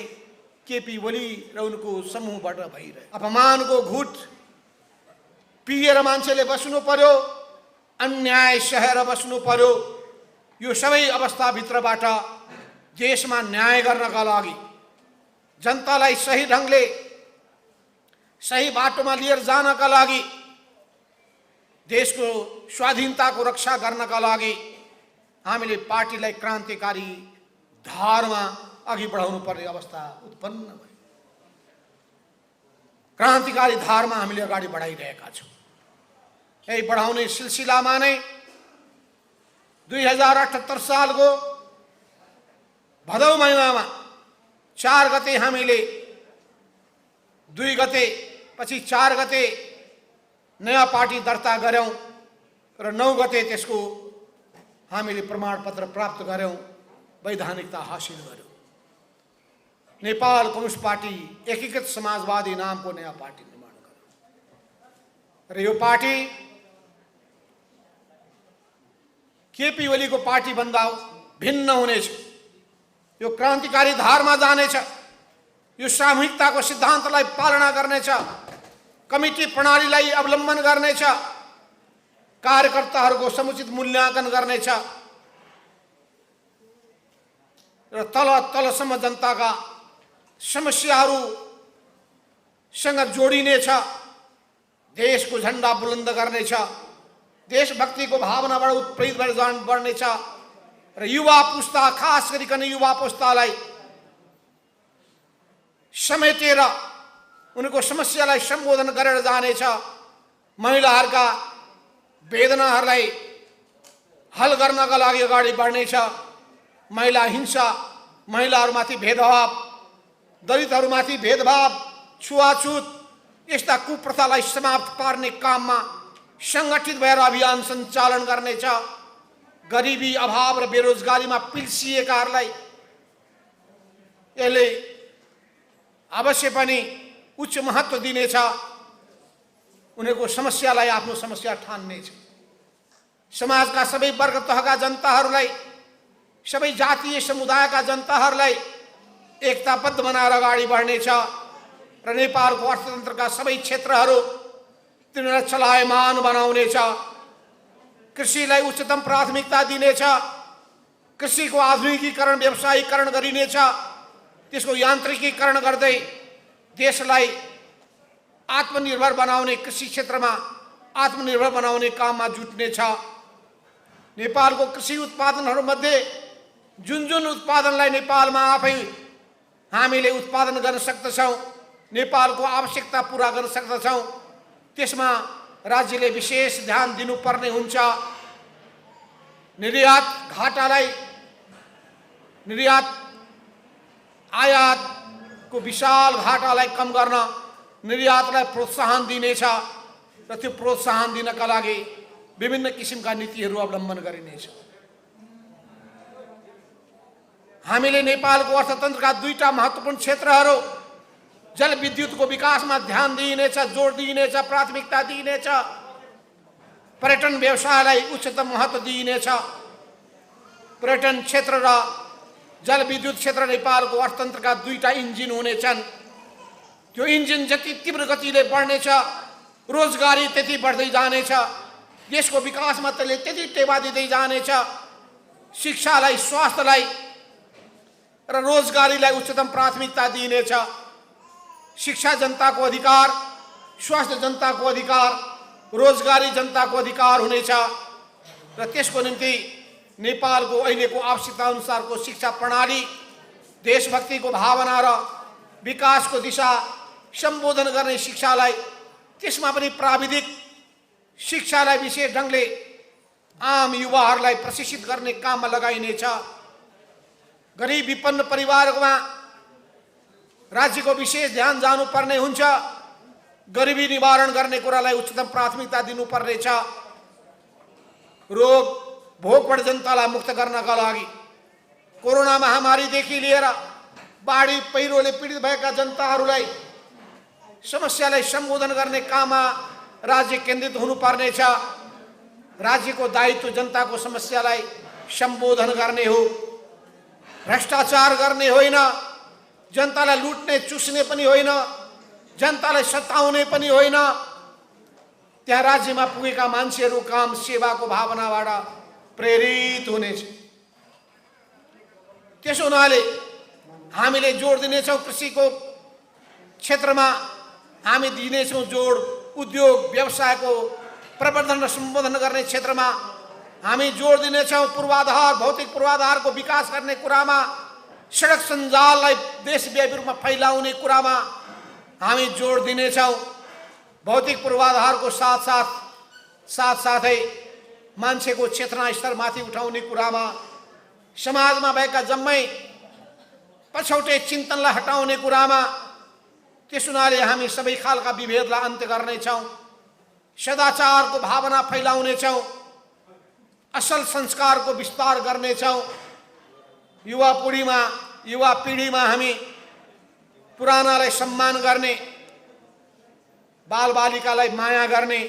केपी ओली र उनको समूहबाट भइरह्यो। अपमानको घुट पिएर मान्छेले बस्नु पर्यो, अन्याय सहेर बस्नु पर्यो। यो सबै अवस्थाभित्रबाट देशमा न्याय गर्नका लागि, जनतालाई सही ढङ्गले सही बाटोमा लिएर जानका लागि, देशको स्वाधीनताको रक्षा गर्नका लागि हामीले पार्टीलाई क्रान्तिकारी धारमा अघि बढाउनु पर्ने अवस्था उत्पन्न भयो। क्रान्तिकारी धारमा हामीले अगाडि बढाइरहेका छौँ। यही बढाउने सिलसिलामा नै 2078 सालको भदौ महिनामा 4 गते हामीले 2 गते पछि 4 गते नयाँ पार्टी दर्ता गर्यौं र 9 गते त्यसको हामीले प्रमाणपत्र प्राप्त गर्यौं, वैधानिकता हासिल गर्यौं। नेपाल कम्युनिस्ट पार्टी एकीकृत समाजवादी नामको नयाँ पार्टी निर्माण गर्यौं र यो पार्टी केपी ओलीको पार्टी भन्दा भिन्न हुनेछ। यो क्रान्तिकारी धारमा जानेछ। यो सामूहिकताको सिद्धान्तलाई पालना गर्नेछ। कमिटी प्रणालीलाई अवलम्बन गर्नेछ। कार्यकर्ताहरूको समुचित मूल्याङ्कन गर्नेछ र तल तलसम्म जनताका समस्याहरूसँग जोडिनेछ। देशको झण्डा बुलन्द गर्नेछ। देशभक्तिको भावनाबाट उत्प्रेरित भएर बढ्नेछ र युवा पुस्ता, खास गरिकन युवा पुस्तालाई समेटेर उनको समस्यालाई सम्बोधन गरेर जानेछ। महिलाहरूका वेदनाहरूलाई हल गर्नका लागि अगाडि बढ्नेछ। महिला हिंसा, महिलाहरूमाथि भेदभाव, दलितहरूमाथि भेदभाव, छुवाछुत यस्ता कुप्रथालाई समाप्त पार्ने काममा सङ्गठित भएर अभियान सञ्चालन गर्नेछ। गरिबी, अभाव र बेरोजगारीमा पिल्सिएकाहरूलाई यसले अवश्य पनि उच्च महत्त्व दिनेछ, उनीहरूको समस्यालाई आफ्नो समस्या ठान्नेछ। समाजका सबै वर्ग तहका जनताहरूलाई, सबै जातीय समुदायका जनताहरूलाई एकताबद्ध बनाएर अगाडि बढ्नेछ र नेपालको अर्थतन्त्रका सबै क्षेत्रहरू तिनीहरूलाई चलायमान बनाउनेछ। कृषिलाई उच्चतम प्राथमिकता दिनेछ, कृषिको आधुनिकीकरण व्यावसायीकरण गरिनेछ, त्यसको यान्त्रिकीकरण गर्दै देशलाई आत्मनिर्भर बनाउने, कृषि क्षेत्रमा आत्मनिर्भर बनाउने काममा जुट्नेछ। नेपालको कृषि उत्पादनहरूमध्ये जुन जुन उत्पादनलाई नेपालमा आफै हामीले उत्पादन गर्न सक्दछौँ, नेपालको आवश्यकता पुरा गर्न सक्दछौँ, त्यसमा राज्यले विशेष ध्यान दिनुपर्ने हुन्छ। निर्यात घाटालाई, निर्यात आयातको विशाल घाटालाई कम गर्न निर्यातलाई प्रोत्साहन दिनेछ र त्यो प्रोत्साहन दिनका लागि विभिन्न किसिमका नीतिहरू अवलम्बन गरिनेछ। हामीले नेपालको अर्थतन्त्रका दुईटा महत्त्वपूर्ण क्षेत्रहरू जलविद्युतको विकासमा ध्यान दिइनेछ, जोड दिइनेछ, प्राथमिकता दिइनेछ। पर्यटन व्यवसायलाई उच्चतम महत्त्व दिइनेछ। पर्यटन क्षेत्र र जलविद्युत क्षेत्र नेपालको अर्थतन्त्रका दुईटा इन्जिन हुनेछन्। त्यो इन्जिन जति तीव्र गतिले बढ्नेछ, रोजगारी त्यति बढ्दै जानेछ, देशको विकासमा त्यसले त्यति टेवा दिँदै जानेछ। शिक्षालाई, स्वास्थ्यलाई र रोजगारीलाई उच्चतम प्राथमिकता दिइनेछ। शिक्षा जनताको अधिकार, स्वास्थ्य जनताको अधिकार, रोजगारी जनताको अधिकार हुनेछ र त्यसको निम्ति नेपालको अहिलेको आवश्यकता अनुसारको शिक्षा प्रणाली, देशभक्तिको भावना र विकासको दिशा सम्बोधन गर्ने शिक्षालाई, त्यसमा पनि प्राविधिक शिक्षालाई विशेष ढङ्गले आम युवाहरूलाई प्रशिक्षित गर्ने काममा लगाइनेछ। गरिब विपन्न परिवारमा राज्यको विशेष ध्यान जानुपर्ने हुन्छ। गरिबी निवारण गर्ने कुरालाई उच्चतम प्राथमिकता दिनुपर्नेछ। रोग भोगबाट जनतालाई मुक्त गर्नका लागि कोरोना महामारीदेखि लिएर बाढी पहिरोले पीडित भएका जनताहरूलाई समस्यालाई सम्बोधन गर्ने काममा राज्य केन्द्रित हुनुपर्नेछ। राज्यको दायित्व जनताको समस्यालाई सम्बोधन गर्ने हो, भ्रष्टाचार गर्ने होइन, जनतालाई लुट्ने चुस्ने पनि होइन, जनतालाई सताउने पनि होइन। त्यहाँ राज्यमा पुगेका मान्छेहरू काम सेवाको भावनाबाट प्रेरित हुनेछ। त्यसो हुनाले हामीले जोड दिनेछौँ कृषिको क्षेत्रमा, हामी दिनेछौँ जोड उद्योग व्यवसायको प्रवर्धन र सम्बोधन गर्ने क्षेत्रमा, हामी जोड दिनेछौँ पूर्वाधार, भौतिक पूर्वाधारको विकास गर्ने कुरामा, सडक सञ्जाललाई देशव्यापी रूपमा फैलाउने कुरामा हामी जोड दिनेछौँ। भौतिक पूर्वाधारको साथसाथै मान्छेको चेतना स्तर माथि उठाउने कुरामा, समाजमा भएका जम्मै पछौटे चिन्तनलाई हटाउने कुरामा, त्यस हुनाले हामी सबै खालका विभेदलाई अन्त्य गर्नेछौँ, सदाचारको भावना फैलाउनेछौँ, असल संस्कारको विस्तार गर्नेछौँ। युवा पिँढीमा हामी पुरानालाई सम्मान गर्ने, बालबालिकालाई माया गर्ने,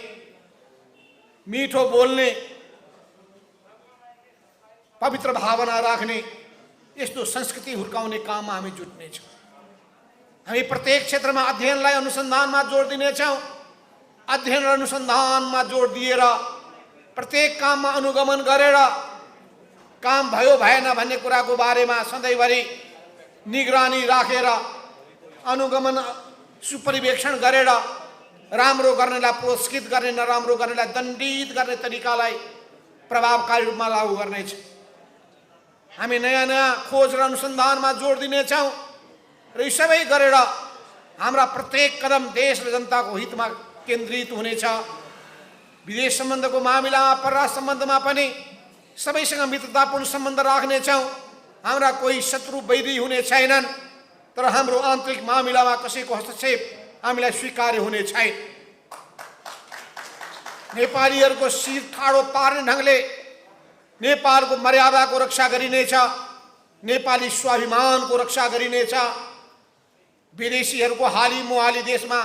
मिठो बोल्ने, पवित्र भावना राख्ने यस्तो संस्कृति हुर्काउने काममा हामी जुट्नेछौँ। हामी प्रत्येक क्षेत्रमा अध्ययनलाई अनुसन्धानमा जोड दिनेछौँ। अध्ययन र अनुसन्धानमा जोड दिएर प्रत्येक काममा अनुगमन गरेर काम भयो भएन भन्ने कुराको बारेमा सधैँभरि निगरानी राखेर अनुगमन सुपरिवेक्षण गरेर राम्रो गर्नेलाई पुरस्कृत गर्ने, नराम्रो गर्नेलाई दण्डित गर्ने तरिकालाई प्रभावकारी रूपमा लागू गर्नेछ। हामी नयाँ नयाँ खोज र अनुसन्धानमा जोड दिनेछौँ र यी सबै गरेर हाम्रा प्रत्येक कदम देश र जनताको हितमा केन्द्रित हुनेछ। विदेश सम्बन्धको मामिलामा, परराष्ट्र सम्बन्धमा पनि सबैसँग मित्रतापूर्ण सम्बन्ध राख्नेछौँ। हाम्रा कोही शत्रु वैरी हुने छैनन्, तर हाम्रो आन्तरिक मामिलामा कसैको हस्तक्षेप हामीलाई स्वीकार्य हुने छैन। नेपालीहरूको शिर ठाडो पार्ने ढङ्गले नेपालको मर्यादाको रक्षा गरिनेछ, नेपाली स्वाभिमानको रक्षा गरिनेछ। विदेशीहरूको हाली मुहाली देशमा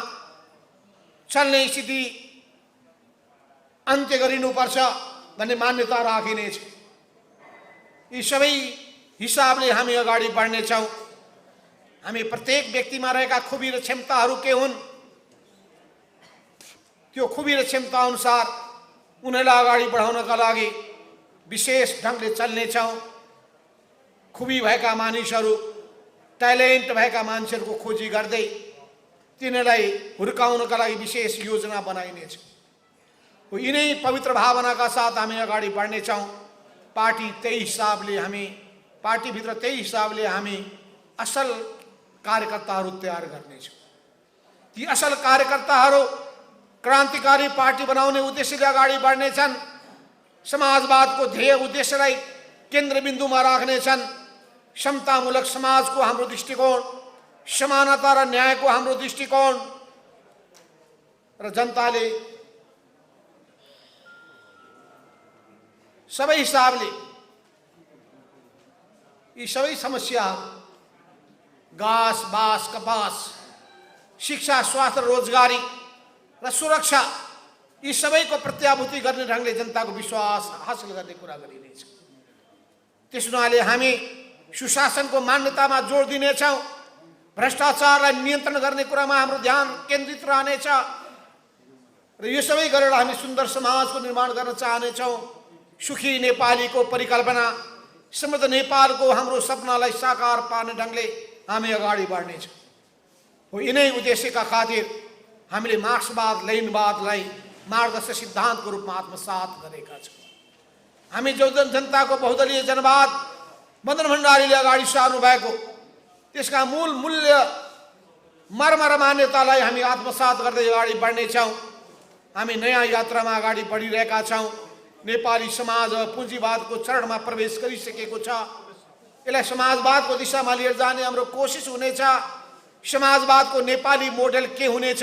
चल्ने स्थिति अन्त्य गरिनुपर्छ भन्ने मान्यता राखिनेछ। यी सबै हिसाबले हामी अगाडि बढ्नेछौँ। हामी प्रत्येक व्यक्तिमा रहेका खुबी र क्षमताहरू के हुन्, त्यो खुबी र क्षमता अनुसार उनीहरूलाई अगाडि बढाउनका लागि विशेष ढङ्गले चल्नेछौँ। खुबी भएका मानिसहरू, ट्यालेन्ट भएका मान्छेहरूको खोजी गर्दै तिनीहरूलाई हुर्काउनका लागि विशेष योजना बनाइनेछ। यिनै पवित्र भावनाका साथ हामी अगाडि बढ्नेछौँ। पार्टीभित्र त्यही हिसाबले हामी असल कार्यकर्ताहरू तयार गर्नेछौँ। ती असल कार्यकर्ताहरू क्रान्तिकारी पार्टी बनाउने उद्देश्यले अगाडि बढ्नेछन्। समाजवादको ध्येय उद्देश्यलाई केन्द्रबिन्दुमा राख्नेछन्। समतामूलक समाजको हाम्रो दृष्टिकोण, समानता र न्यायको हाम्रो दृष्टिकोण र जनताले सबै हिसाबले यी सबै समस्याहरू, घाँस बाँस कपास, शिक्षा स्वास्थ्य रोजगारी र सुरक्षा, यी सबैको प्रत्याभूति गर्ने ढङ्गले जनताको विश्वास हासिल गर्ने कुरा गरिनेछ। त्यस हुनाले हामी सुशासनको मान्यतामा जोड दिनेछौँ। भ्रष्टाचारलाई नियन्त्रण गर्ने कुरामा हाम्रो ध्यान केन्द्रित रहनेछ र यो सबै गरेर हामी सुन्दर समाजको निर्माण गर्न चाहनेछौँ। सुखी नेपालीको परिकल्पना, समृद्ध नेपालको हाम्रो सपनालाई साकार पार्ने ढङ्गले हामी अगाडि बढ्नेछौँ। यिनै उद्देश्यका खातिर हामीले मार्क्सवाद लेनिनवादलाई मार्गदर्शक सिद्धान्तको रूपमा आत्मसात गरेका छौँ। हामी जो जनताको बहुदलीय जनवाद मदन भण्डारीले अगाडि सार्नु भएको त्यसका मूल मूल्य मर्म र मान्यतालाई हामी आत्मसात गर्दै अगाडि बढ्नेछौँ। हामी नयाँ यात्रामा अगाडि बढिरहेका छौँ। नेपाली समाज पुँजीवादको चरणमा प्रवेश गरिसकेको छ। यसलाई समाजवादको दिशामा लिएर जाने हाम्रो कोसिस हुनेछ। समाजवादको नेपाली मोडल के हुनेछ,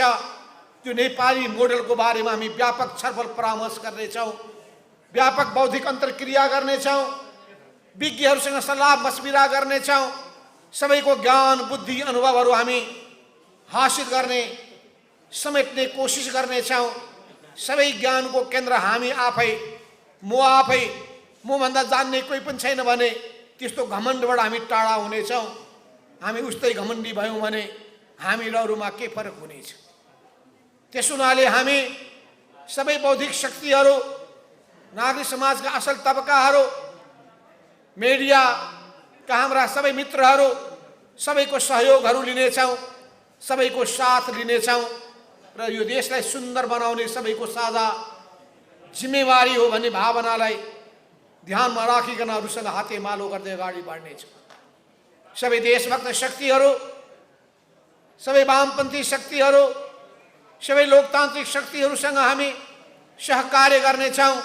त्यो नेपाली मोडलको बारेमा हामी व्यापक छलफल परामर्श गर्नेछौँ। व्यापक बौद्धिक अन्तर्क्रिया गर्नेछौँ। विज्ञहरूसँग सल्लाह मशविरा गर्नेछौँ। सबैको ज्ञान बुद्धि अनुभवहरू हामी हासिल गर्ने समेट्ने कोसिस गर्नेछौँ। सबै ज्ञानको केन्द्र हामी आफै, मभन्दा जान्ने कोही पनि छैन भने त्यस्तो घमण्डबाट हामी टाढा हुनेछौँ। हामी उस्तै घमण्डी भयौँ भने हामी र अरूमा के फरक हुनेछ। त्यस हुनाले हामी सबै बौद्धिक शक्तिहरू, नागरिक समाजका असल तबकाहरू, मिडियाका हाम्रा सबै मित्रहरू, सबैको सहयोगहरू लिनेछौँ, सबैको साथ लिनेछौँ र यो देशलाई सुन्दर बनाउने सबैको साझा जिम्मेवारी हो भन्ने भावनालाई ध्यानमा राखिकन अरूसँग हातेमालो गर्दै अगाडि बढ्नेछौँ। सबै देशभक्त शक्तिहरू, सबै वामपन्थी शक्तिहरू, सबै लोकतान्त्रिक शक्तिहरूसँग हामी सहकार्य गर्नेछौँ।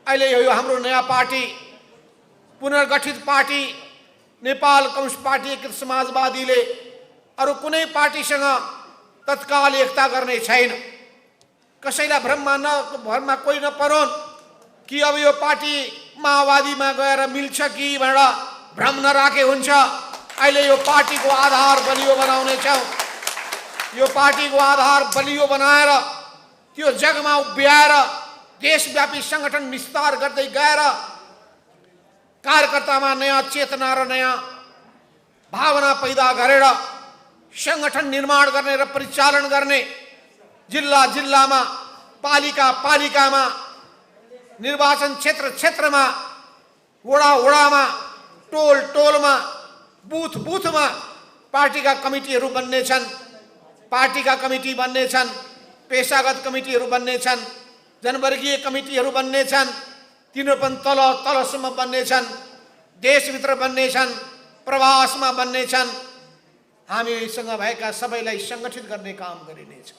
अहिले यो हाम्रो नयाँ पार्टी, पुनर्गठित पार्टी नेपाल कम्युनिस्ट पार्टी एकीकृत समाजवादीले अरू कुनै पार्टीसँग तत्काल एकता गर्ने छैन। कसैलाई भ्रममा कोही नपरोन् कि अब यो पार्टी माओवादीमा गएर मिल्छ कि भनेर भ्रम नराखे हुन्छ। अहिले यो पार्टीको आधार बलियो बनाउनेछौँ। यो पार्टीको आधार बलियो बनाएर त्यो जगमा उभ्याएर देशव्यापी सङ्गठन विस्तार गर्दै गएर कार्यकर्तामा नयाँ चेतना र नयाँ भावना पैदा गरेर सङ्गठन निर्माण गर्ने र परिचालन गर्ने, जिल्ला जिल्लामा, पालिका पालिकामा, निर्वाचन क्षेत्र क्षेत्रमा, वडा वडामा, टोल टोलमा, बुथ बुथमा पार्टीका कमिटीहरू बन्नेछन्। पार्टीका कमिटी बन्नेछन्, पेशागत कमिटीहरू बन्नेछन्, जनवर्गीय कमिटीहरू बन्नेछन्। तिनीहरू पनि तल तलसम्म बन्नेछन्, देशभित्र बन्नेछन्, प्रवासमा बन्नेछन्। हामीसँग भएका सबैलाई सङ्गठित गर्ने काम गरिनेछ।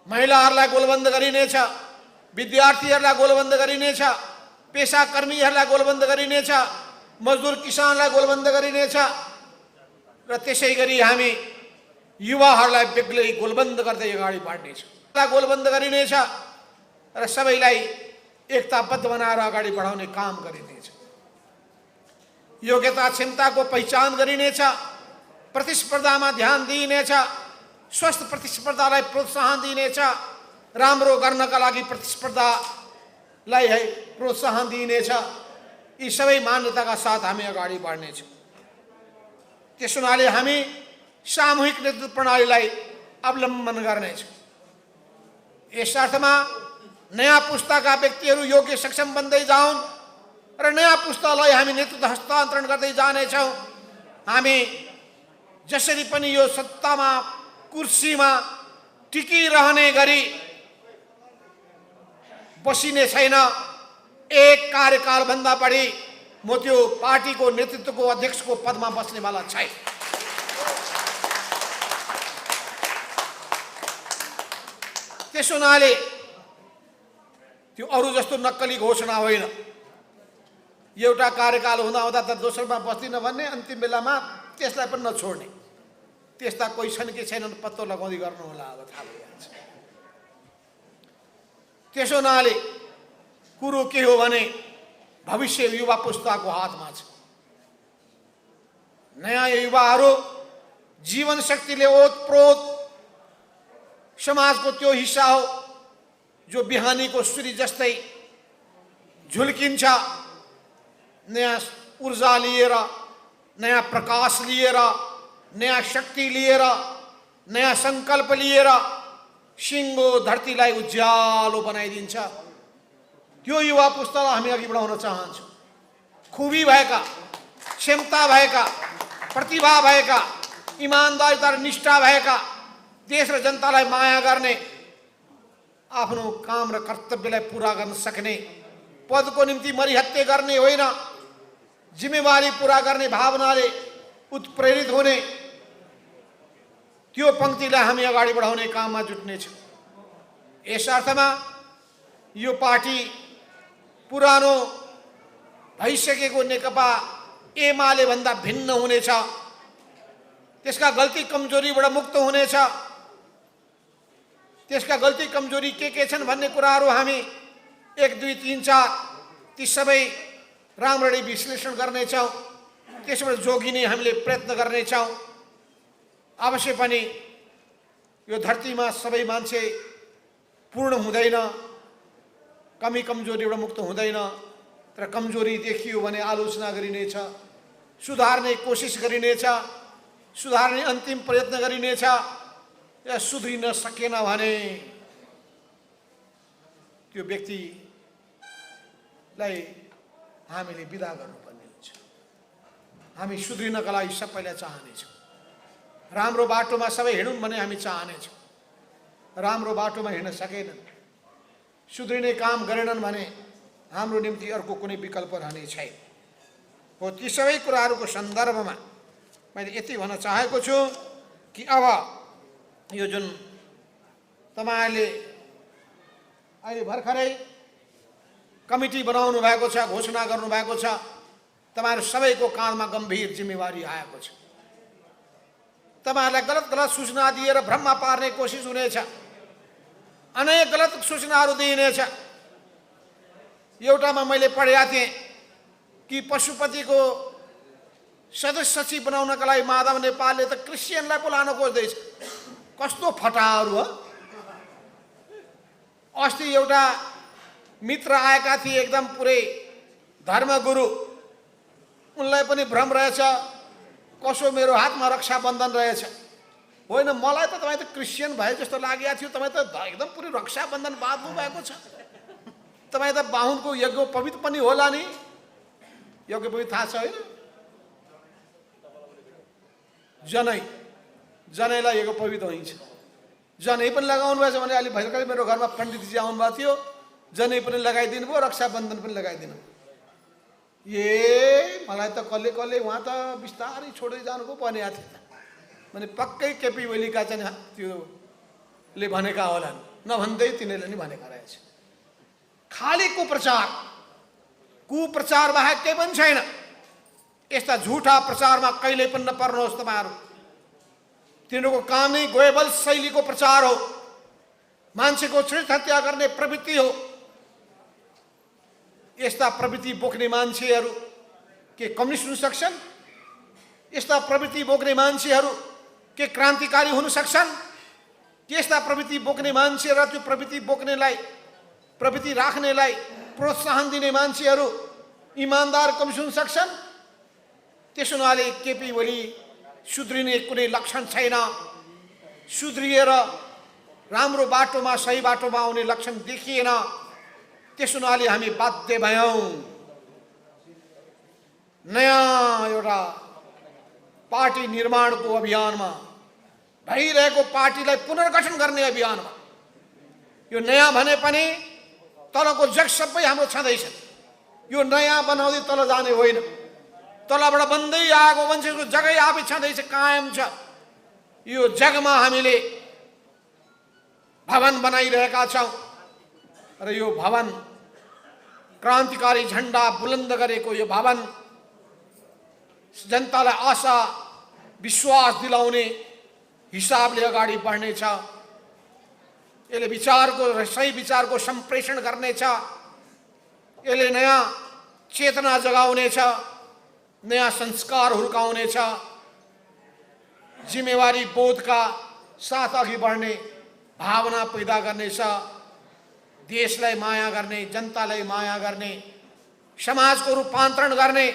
महिलाहरूलाई गोलबन्द गरिनेछ, विद्यार्थीहरूलाई गोलबन्द गरिनेछ, पेसाकर्मीहरूलाई गोलबन्द गरिनेछ, मजदुर किसानलाई गोलबन्द गरिनेछ र त्यसै गरी हामी युवाहरूलाई बेग्लै गोलबन्द गर्दै अगाडि बढ्नेछौँ। गोलबन्द गरिनेछ र सबैलाई एकताबद्ध बनाएर अगाडि बढाउने काम गरिनेछ। योग्यता क्षमताको पहिचान गरिनेछ, प्रतिस्पर्धामा ध्यान दिइनेछ, स्वस्थ प्रतिस्पर्धालाई प्रोत्साहन दिइनेछ, राम्रो गर्नका लागि प्रतिस्पर्धालाई है प्रोत्साहन दिइनेछ। यी सबै मान्यताका साथ हामी अगाडि बढ्नेछौँ। त्यस हुनाले हामी सामूहिक नेतृत्व प्रणालीलाई अवलम्बन गर्नेछौँ। यस अर्थमा नयाँ पुस्ताका व्यक्तिहरू योग्य सक्षम बन्दै जाउन् र नयाँ पुस्तालाई हामी नेतृत्व हस्तान्तरण गर्दै जानेछौँ। हामी जसरी पनि यो सत्तामा कुर्सीमा टिकिरहने गरी बसिने छैन। एक कार्यकालभन्दा बढी म त्यो पार्टीको नेतृत्वको अध्यक्षको पदमा बस्नेवाला छैन। त्यस हुनाले त्यो अरू जस्तो नक्कली घोषणा होइन। एउटा कार्यकाल हुँदा हुँदा त दोस्रोमा बस्दिन भन्ने, अन्तिम बेलामा त्यसलाई पनि नछोड्ने, त्यस्ता कोही छन् कि छैनन् पत्तो लगाउँदै गर्नुहोला। अब थाहा भइहाल्छ। त्यसो हुनाले कुरो के हो भने भविष्य युवा पुस्ताको हातमा छ। नयाँ युवाहरू जीवन शक्तिले ओतप्रोत समाजको त्यो हिस्सा हो जो बिहानीको सूर्य जस्तै झुल्किन्छ। नयाँ ऊर्जा लिएर, नयाँ प्रकाश लिएर, नयाँ शक्ति लिएर, नयाँ संकल्प लिएर सिङ्गो धरतीलाई उज्यालो बनाइदिन्छ। त्यो युवा पुस्तालाई हामी अघि बढाउन चाहन्छौँ। खुबी भएका, क्षमता भएका, प्रतिभा भएका, इमान्दारिता र निष्ठा भएका, देश र जनतालाई माया गर्ने, आफ्नो काम र कर्तव्यलाई पुरा गर्न सक्ने, पदको निम्ति मरिहत्ते गर्ने होइन, जिम्मेवारी पुरा गर्ने भावनाले उत्प्रेरित हुने त्यो पंक्तिलाई हामी अगाडि बढाउने काममा जुट्नेछौँ। यस अर्थमा यो पार्टी पुरानो भइसकेको नेकपा एमाले भन्दा भिन्न हुनेछ। त्यसका गल्ती कमजोरीबाट मुक्त हुनेछ। त्यसका गल्ती कमजोरी के छन् भन्ने कुराहरू हामी 1, 2, 3, 4 ती सबै राम्ररी विश्लेषण गर्नेछौँ। त्यसबाट जोगिने हामीले प्रयत्न गर्नेछौँ। अवश्य पनि यो धरतीमा सबै मान्छे पूर्ण हुँदैन, कमी कमजोरीबाट मुक्त हुँदैन। तर कमजोरी देखियो भने आलोचना गरिनेछ, सुधार्ने कोसिस गरिनेछ, सुधार्ने अन्तिम प्रयत्न गरिनेछ। या सुध्रिन सकेन भने त्यो व्यक्तिलाई हामीले बिदा गर्नुपर्ने हुन्छ। हामी सुध्रिनका लागि सबैलाई चाहनेछौँ। राम्रो बाटोमा सबै हिँडुन् भने हामी चाहनेछौँ। राम्रो बाटोमा हिँड्न सकेनन्, सुध्रिने काम गरेनन् भने हाम्रो निम्ति अर्को कुनै विकल्प रहने छैन। हो ती सबै कुराहरूको सन्दर्भमा मैले यति भन्न चाहेको छु कि अब यो जुन तपाईहरुले अहिले भर्खरै कमिटी बनाउनु भएको छ, घोषणा गर्नु भएको छ, तपाईहरु सबैको काँधमा गम्भीर जिम्मेवारी आएको छ। तपाईहरुलाई गलत सूचना दिएर भ्रममा पार्ने कोसिस हुनेछ, अनेक गलत सूचनाहरू दिइनेछ। एउटामा मैले पढेका थिएँ कि पशुपतिको सदस्य सचिव बनाउनका लागि माधव नेपालले त क्रिस्चियनलाई बोलाउन खोज्दैछ। कस्तो फटाहरू हो। अस्ति एउटा मित्र आएका थिए, एकदम पुरै धर्मगुरु, उनलाई पनि भ्रम रहेछ कसो मेरो हातमा रक्षाबन्धन रहेछ। होइन, मलाई त तपाईँ त क्रिस्चियन भए जस्तो लागेको थियो। तपाईँ त एकदम पुरै रक्षाबन्धन बाँध्नु भएको छ। तपाईँ त बाहुनको यज्ञोपवीत पनि होला नि। यज्ञोपवीत थाहा छ होइन? जनैलाई यज्ञोपवीत भनिन्छ। जनै पनि लगाउनु भएछ भने अलि भर्खरै मेरो घरमा पण्डितजी आउनुभएको थियो, जनै पनि लगाइदिनु भयो, रक्षाबन्धन पनि लगाइदिनु। मलाई त कसले उहाँ त बिस्तारै छोड्दै जानुको पर्ने थियो त। भने पक्कै केपी ओलीका चाहिँ त्योले भनेका होलान्, नभन्दै तिनीहरूले नि भनेका रहेछ। खाली कुप्रचार बाहेक केही पनि छैन। यस्ता झुटा प्रचारमा कहिल्यै पनि नपर्नुहोस् तपाईहरु। तिनीहरूको काम नै गोएबल शैलीको प्रचार हो, मान्छेको छृत हत्या गर्ने प्रवृत्ति हो। यस्ता प्रवृत्ति बोक्ने मान्छेहरू के कम्युनिस्ट हुन सक्छन्? यस्ता प्रवृत्ति बोक्ने मान्छेहरू के क्रान्तिकारी हुन सक्छन्? यस्ता प्रवृत्ति बोक्ने मान्छे र त्यो प्रवृत्ति बोक्नेलाई, प्रवृत्ति राख्नेलाई प्रोत्साहन दिने मान्छेहरू इमानदार कमजोर हुन सक्छन्? त्यसो हुनाले केपी ओली सुध्रिने कुनै लक्षण छैन। सुध्रिएर राम्रो बाटोमा, सही बाटोमा आउने लक्षण देखिएन। त्यसो हुनाले हामी बाध्य भयौँ नयाँ एउटा पार्टी निर्माणको अभियानमा, भइरहेको पार्टीलाई पुनर्गठन गर्ने अभियानमा, यो नयाँ भने पनि तलको जग सबै हाम्रो छँदैछ। यो नयाँ बनाउँदै तल जाने होइन, तलबाट बन्दै आएको मान्छेको जगै आफै छँदैछ, कायम छ। यो जगमा हामीले भवन बनाइरहेका छौँ र यो भवन क्रान्तिकारी झण्डा बुलन्द गरेको यो भवन जनतालाई आशा विश्वास दिलाउने हिसाबले अगाडि बढ्नेछ। यसले विचारको, सही विचारको सम्प्रेषण गर्नेछ। यसले नयाँ चेतना जगाउनेछ, नयाँ संस्कार हुर्काउनेछ, जिम्मेवारी बोधका साथ अघि बढ्ने भावना पैदा गर्नेछ, देशलाई माया गर्ने, जनतालाई माया गर्ने, समाजको रूपान्तरण गर्ने,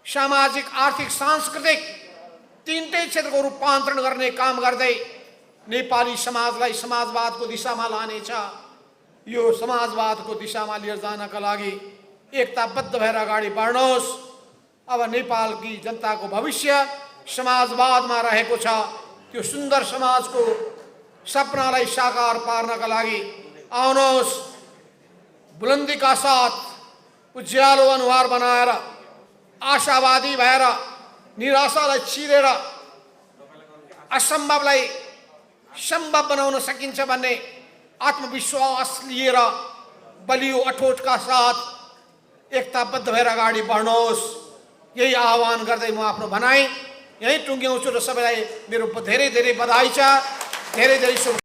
सामाजिक, आर्थिक, सांस्कृतिक तीनटै क्षेत्रको रूपान्तरण गर्ने काम गर्दै नेपाली समाजलाई समाजवादको दिशामा लानेछ। यो समाजवादको दिशामा लिएर जानका लागि एकताबद्ध भएर अगाडि बढ्नुहोस्। अब नेपालकी जनताको भविष्य समाजवादमा रहेको छ। त्यो सुन्दर समाजको सपनालाई साकार पार्नका लागि आउनुहोस्। बुलन्दीका साथ उज्यालो अनुहार बनाएर, आशावादी भएर, निराशालाई चिरेर असम्भवलाई सम्भव बनाउन सकिन्छ भन्ने आत्मविश्वास लिएर बलियो अठोटका साथ एकताबद्ध भएर अगाडि बढ्नुहोस्। यही आह्वान गर्दै म आफ्नो भनाइ यही टुङ्ग्याउँछु र सबैलाई मेरो धेरै धेरै बधाई छ, धेरै धेरै शुभ